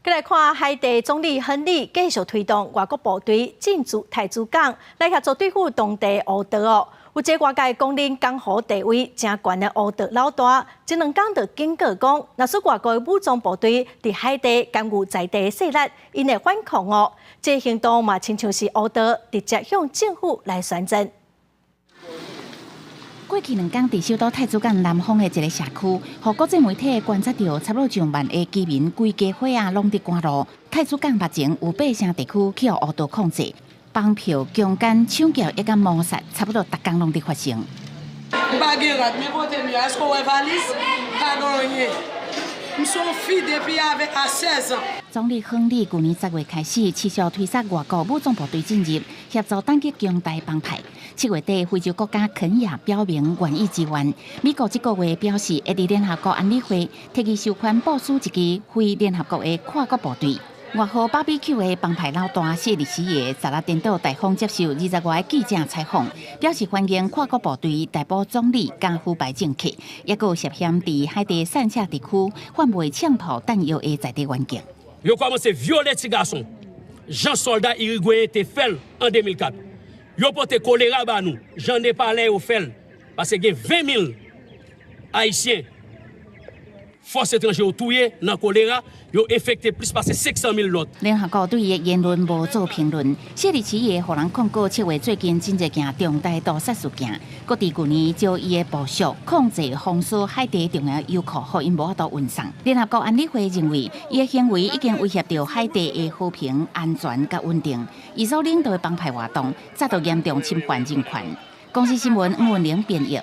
再来看海地总理亨利继续推动外国部队进驻台珠港，来协助对付当地乌道哦。有一个外界公认江湖地位正悬的乌道老大，这2天就警告讲，若是外国武装部队伫海地干预在地势力，因会反抗哦。这行动嘛，亲像是乌道直接向政府来宣战。 过去2天，伫首都太子港南方的一个社区，互国际媒体观察到差不多上万个居民规家伙啊，拢伫赶路。太子港目前有8成地区去互乌道控制，绑票、强奸、抢劫一甲谋杀，差不多逐天拢伫发生。总理亨利去年10月开始，持续推出外国武装部队进入，协助打击强大帮派。7月底，非洲国家肯亚表明愿意支援。美国这个月表示，会伫联合国安理会提议授权部署一支非联合国的跨国部队。外号芭比 Q 的帮派老大谢里西耶查拉颠倒大方接受20外记者采访，表示欢迎跨国部队逮捕总理加腐败政客，也有涉嫌伫海地散下地区贩卖枪炮弹药的在地员警。Yo commencé violer ces garçons. Jean soldat uruguayen te fait en 2004. Yo porté choléra ba nous. J'en ai parlé au fait parce que 20 000 haïtiens forces étrangères tués dans choléra. 有 infecté plus passé 600 000 l'autre。联合国对伊的言论无做评论。谢里奇也互人控告7月最近真一件重大屠杀事件，各地去年就伊的部署控制封锁海地重要油库，互因无法度运送。联合国安理会认为，伊的行为已经威胁到海地的和平、安全甲稳定，伊所领导的帮派活动，早就严重侵犯人权。公司新闻吴文玲编译。